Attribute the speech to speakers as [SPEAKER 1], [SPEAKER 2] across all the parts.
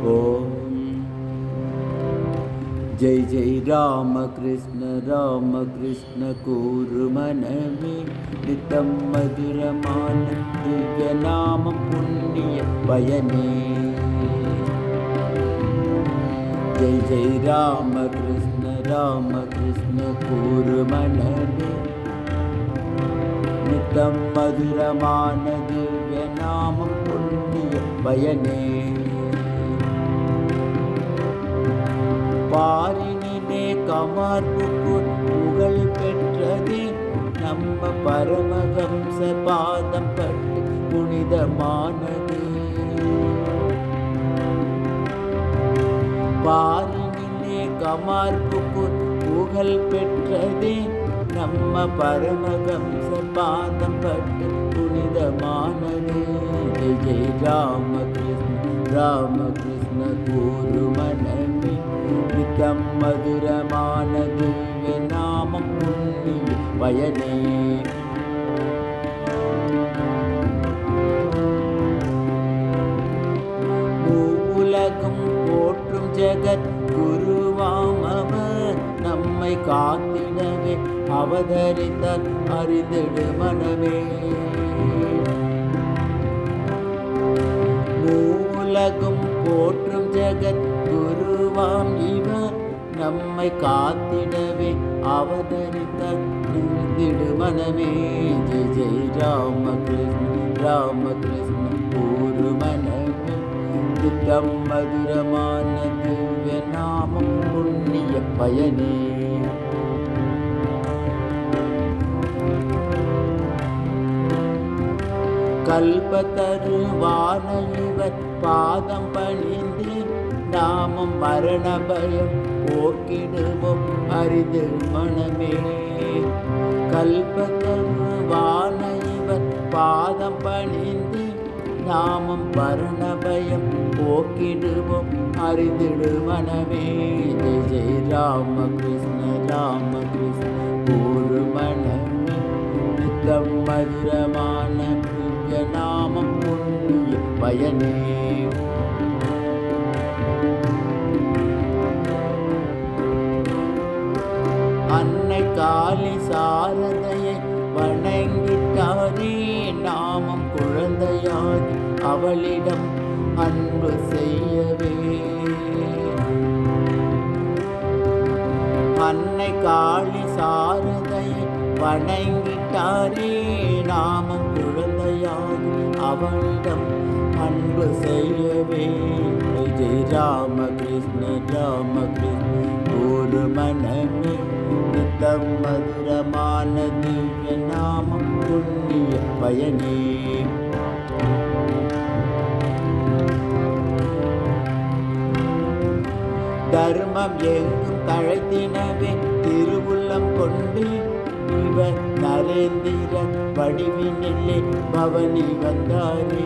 [SPEAKER 1] ஓம் ஜெய் ஜெய் ராம கிருஷ்ண கூறு மனமே நித்தம் மதுரமான திவ்ய நாமம் புண்ணிய பயனே. ஜெய் ஜெய் ராம கிருஷ்ண கூறு மனமே நித்தம் மதுரமான திவ்ய நாமம் புண்ணிய பயனே. பாரினிலே கமார்புக்கு புகழ் பெற்றதே நம்ம பரமஹம்ச பாதம் பட்டு புனிதமானதே. பாரினிலே கமார்புக்கு புகழ் பெற்றதே நம்ம பரமஹம்ச பாதம் பட்டு புனிதமானதே. ஜெய் ஜெய் ராம கிருஷ்ண கூறு மனமே நித்தம் மதுரமான திவ்ய நாமம் புண்ணிய பயனே. உலகம் போற்றும் ஜெகத் குருவாம் அவர் நம்மை காத்திடவே அவதரித்தார் அறிந்திடு மனமே. உலகம் போற்றும் ஜெகத் குருவாம் இவர் நம்மை காத்திடவே அவதரித்தார் அறிந்திடு மனமே. ஜெய் ஜெய் ராம கிருஷ்ண கூறு மனமே நித்தம் மதுரமான திவ்ய நாமம் புண்ணிய பயனே. கல்பத்தருவான இவர் பாதம் பணிந்து நாமம் மரண பயம் போக்கிடுவோம் அறிந்து மனமே. கல்பத்தருவான இவர் பாதம் பணிந்து நாமம் மரண பயம் போக்கிடுவோம் அறிந்திடு மனமே. ஜெய் ஜெய் ராம கிருஷ்ண கூறு மனமே நித்தம் மதுரமான திவ்ய நாமம் புண்ணிய பயனே. அன்னை காளி சாரதையை வணங்கிட்டாரே நாமம் குழந்தையாகி அவளிடம் அன்பு செய்யவே. அன்னை காளி சாரதையை வணங்கிட்டாரே நாமம் குழந்தையாகி அவளிடம் அன்பு செய்யவே. ஜெய் ராம கிருஷ்ண கூறு மனமே நித்தம் மதுரமான திவ்ய நாமம் புண்ணிய பயனே. தர்மம் எங்கும் தழைத்தினவே திருவுள்ளம் கொண்டு இவர் நரேந்திர வடிவினிலே பவனி வந்தாரே.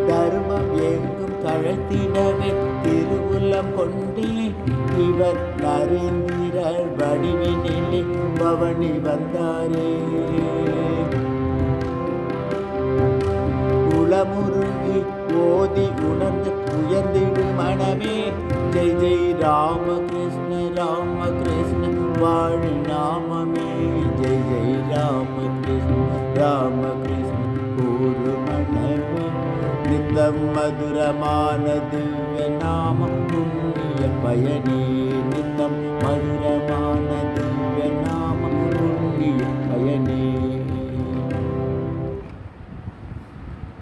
[SPEAKER 1] தர்மம் எங்கும் தழைத்தினவே திருவுள்ளம் கொண்டே இவர் நரேந்திர வடிவினிலே பவனி வந்தாரே. உளமுருகி ஓதி உணர்ந்து உயர்ந்திடு மனமே. ஜெய் ஜெய் ராம கிருஷ்ண வாழி நாமமே. ஜெய் ஜெய் ராம கிருஷ்ண கூறு மனமே நித்தம் மதுரமான திவ்ய நாமம் புண்ணிய பயனே.